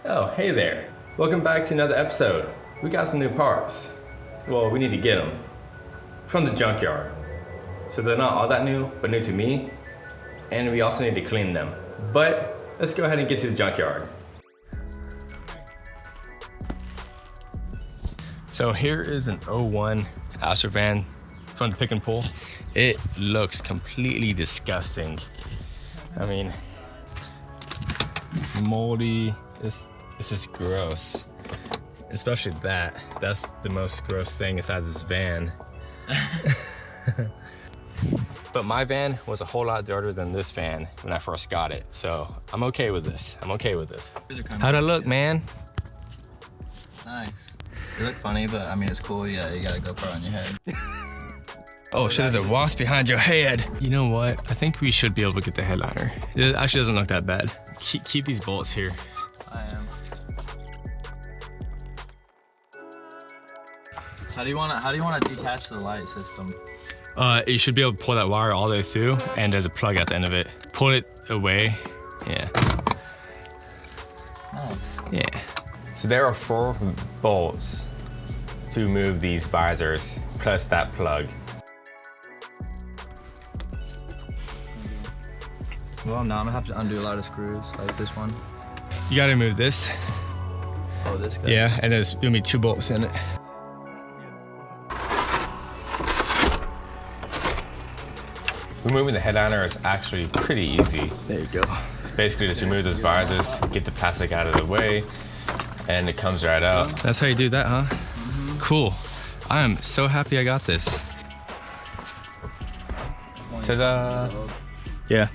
Oh, hey there. Welcome back to another episode. We got some new parts. Well, we need to get them from the junkyard. So they're not all that new, but new to me. And we also need to clean them. But let's go ahead and get to the junkyard. So here is an 01 Astro van from the pick and pull. It looks completely disgusting. I mean, moldy. It's just gross. Especially that. That's the most gross thing inside this van. But my van was a whole lot dirtier than this van when I first got it. So I'm okay with this. How'd I look, man? Nice. You look funny, but I mean, it's cool. Yeah, you got a GoPro on your head. Oh shit, there's a wasp behind your head. You know what? I think we should be able to get the headliner. It actually doesn't look that bad. Keep these bolts here. I am. How do you want to detach the light system? You should be able to pull that wire all the way through, and there's a plug at the end of it. Pull it away. Yeah. Nice. Yeah. So there are 4 bolts to move these visors, plus that plug. Well, now I'm gonna have to undo a lot of screws, like this one. You gotta remove this. Oh, this guy? Yeah, and there's gonna be 2 bolts in it. Removing the headliner is actually pretty easy. There you go. It's basically just remove those visors, get the plastic out of the way, and it comes right out. That's how you do that, huh? Mm-hmm. Cool. I am so happy I got this. Ta-da! Yeah.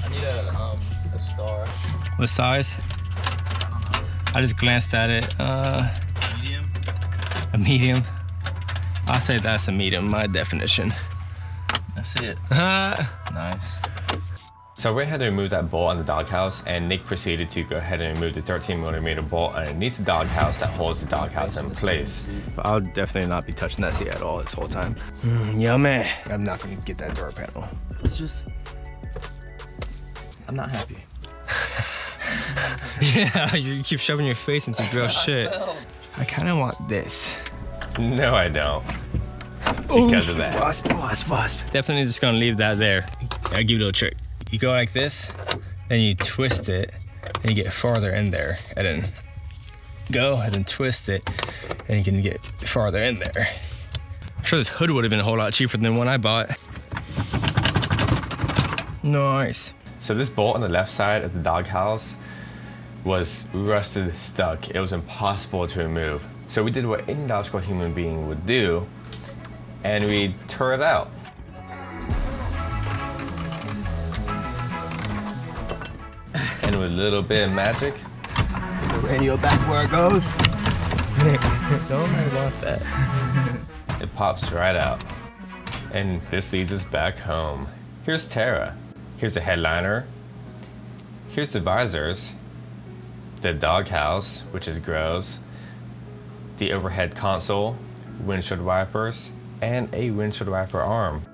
I need a star. What size? I just glanced at it. Medium? A medium? I'll say that's a medium, my definition. I see it. Nice. So I went ahead and removed that bolt on the doghouse, and Nick proceeded to go ahead and remove the 13mm bolt underneath the doghouse that holds the doghouse in place. But I'll definitely not be touching that seat at all this whole time. Yummy. I'm not gonna get that door panel. It's just, I'm not happy. Yeah, you keep shoving your face into gross shit. I kinda want this. No, I don't. Because of that. Wasp. Definitely just gonna leave that there. I'll give you a little trick. You go like this, then you twist it, and you get farther in there. And then go, and then twist it, and you can get farther in there. I'm sure this hood would have been a whole lot cheaper than the one I bought. Nice. So this bolt on the left side of the doghouse was rusted stuck. It was impossible to remove. So we did what any logical human being would do, and we tore it out. And with a little bit of magic, The radio back where it goes. somebody want that. It pops right out. And this leads us back home. Here's Tara. Here's the headliner. Here's the visors. The doghouse, which is gross. The overhead console, windshield wipers, and a windshield wiper arm.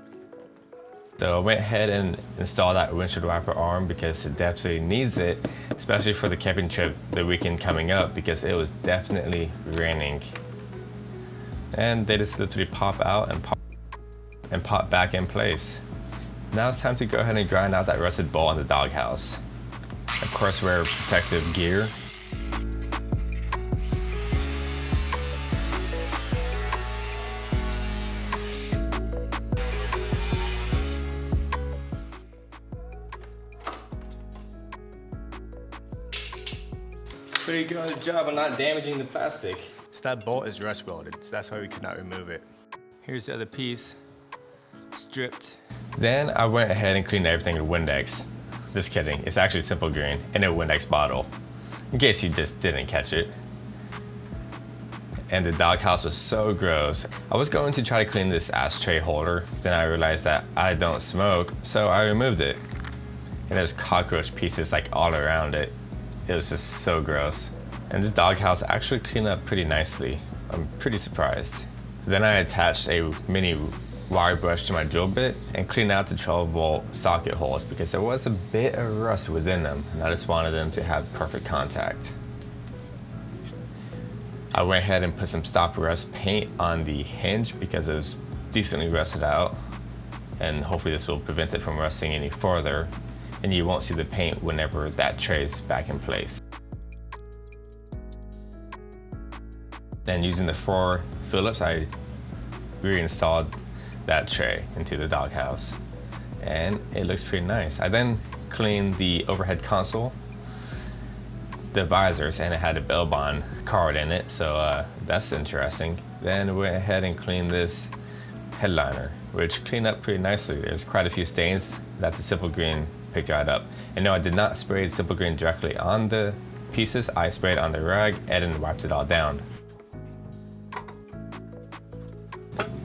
So I went ahead and installed that windshield wiper arm because it definitely needs it, especially for the camping trip the weekend coming up, because it was definitely raining. And they just literally pop out and pop back in place. Now it's time to go ahead and grind out that rusted bolt on the doghouse. Of course, wear protective gear. Pretty good job of not damaging the plastic. So that bolt is rust welded, so that's why we could not remove it. Here's the other piece, stripped. Then I went ahead and cleaned everything with Windex. Just kidding, it's actually Simple Green in a Windex bottle, in case you just didn't catch it. And the doghouse was so gross. I was going to try to clean this ashtray holder, then I realized that I don't smoke, so I removed it. And there's cockroach pieces like all around it. It was just so gross. And this doghouse actually cleaned up pretty nicely. I'm pretty surprised. Then I attached a mini wire brush to my drill bit and cleaned out the 12-volt socket holes because there was a bit of rust within them, and I just wanted them to have perfect contact. I went ahead and put some stop rust paint on the hinge because it was decently rusted out, and hopefully this will prevent it from rusting any further, and you won't see the paint whenever that tray is back in place. Then using the 4 Phillips, I reinstalled that tray into the doghouse, and it looks pretty nice. I then cleaned the overhead console, the visors, and it had a bail bond card in it, so that's interesting. Then went ahead and cleaned this headliner, which cleaned up pretty nicely. There's quite a few stains that the Simple Green picked right up. And no, I did not spray the Simple Green directly on the pieces. I sprayed on the rag and then wiped it all down.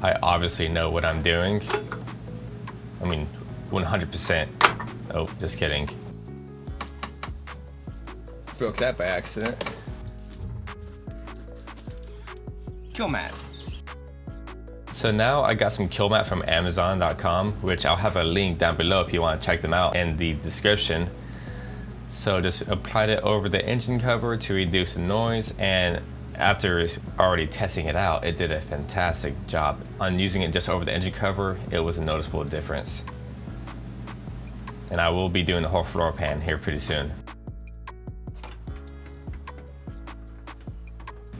I obviously know what I'm doing. I mean, 100%. Oh, just kidding. Broke that by accident. Kill mat. So now I got some kill mat from Amazon.com, which I'll have a link down below if you want to check them out in the description. So just applied it over the engine cover to reduce the noise, and after already testing it out, it did a fantastic job. On using it just over the engine cover, it was a noticeable difference. And I will be doing the whole floor pan here pretty soon.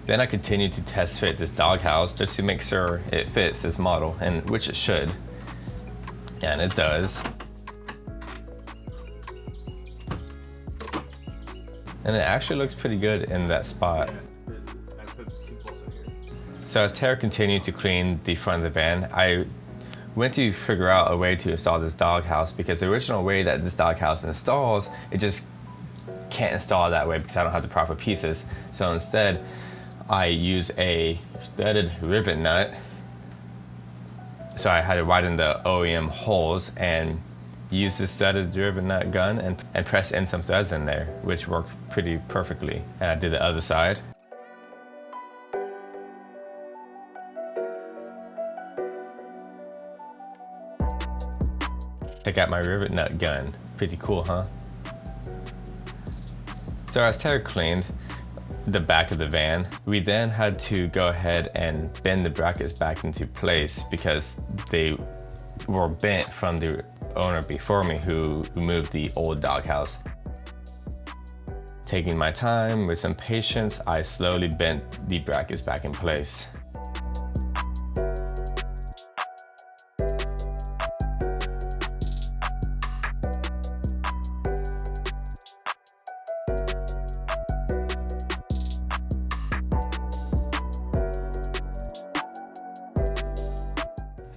Then I continued to test fit this doghouse just to make sure it fits this model, and which it should. And it does. And it actually looks pretty good in that spot. So as Tara continued to clean the front of the van, I went to figure out a way to install this doghouse, because the original way that this doghouse installs, it just can't install that way because I don't have the proper pieces. So instead, I use a studded rivet nut. So I had to widen the OEM holes and use this studded rivet nut gun and press in some studs in there, which worked pretty perfectly. And I did the other side. Check out my rivet nut gun. Pretty cool, huh? So as Tara cleaned the back of the van, we then had to go ahead and bend the brackets back into place because they were bent from the owner before me who moved the old doghouse. Taking my time with some patience, I slowly bent the brackets back in place.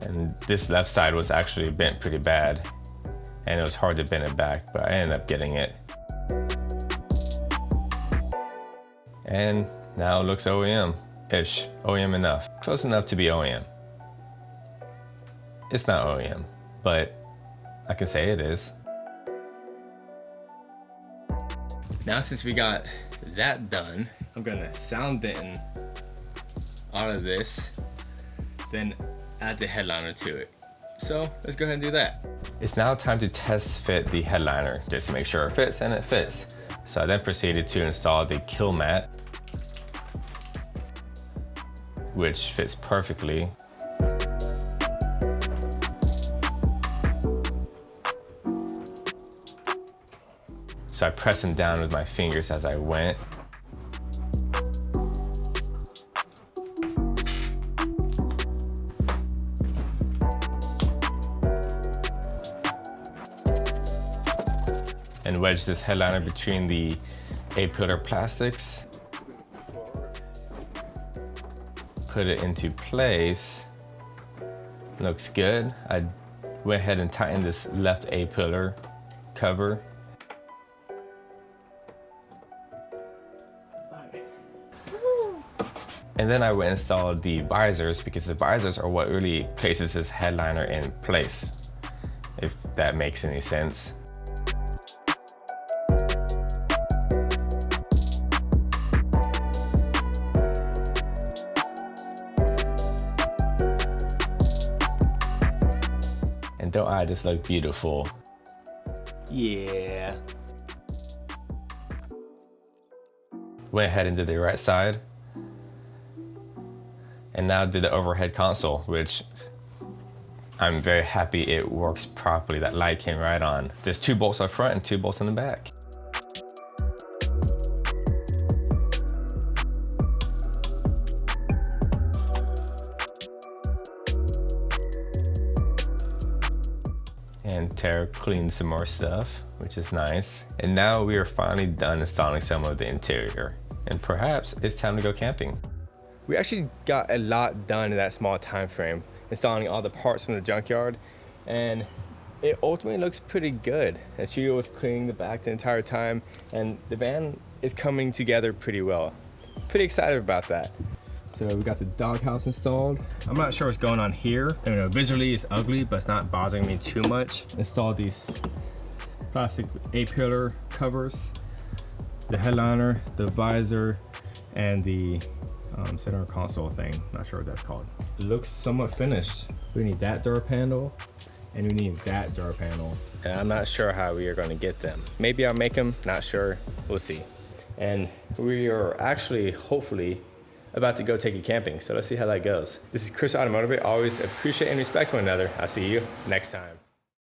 And this left side was actually bent pretty bad, and it was hard to bend it back, but I ended up getting it. And now it looks OEM-ish, OEM enough. Close enough to be OEM. It's not OEM, but I can say it is. Now since we got that done, I'm gonna sound deaden out of this, then add the headliner to it. So let's go ahead and do that. It's now time to test fit the headliner just to make sure it fits, and it fits. So I then proceeded to install the kill mat, which fits perfectly. So I pressed them down with my fingers as I went. And wedge this headliner between the A-pillar plastics. Put it into place. Looks good. I went ahead and tightened this left A-pillar cover. And then I went and installed the visors, because the visors are what really places this headliner in place, if that makes any sense. And don't I just look beautiful? Yeah. Went ahead and did the right side. And now did the overhead console, which I'm very happy it works properly. That light came right on. There's 2 bolts up front and 2 bolts in the back. And Tara cleaned some more stuff, which is nice. And now we are finally done installing some of the interior. And perhaps it's time to go camping. We actually got a lot done in that small time frame, installing all the parts from the junkyard, and it ultimately looks pretty good. The studio was cleaning the back the entire time, and the van is coming together pretty well. Pretty excited about that. So we got the doghouse installed. I'm not sure what's going on here. I know visually it's ugly, but it's not bothering me too much. Installed these plastic A-pillar covers, the headliner, the visor, and the center console thing. Not sure what that's called. It looks somewhat finished. We need that door panel, and we need that door panel. And I'm not sure how we are going to get them. Maybe I'll make them, not sure. We'll see. And we are actually, hopefully, about to go take it camping. So let's see how that goes. This is Chris AutoMotivate. Always appreciate and respect one another. I'll see you next time.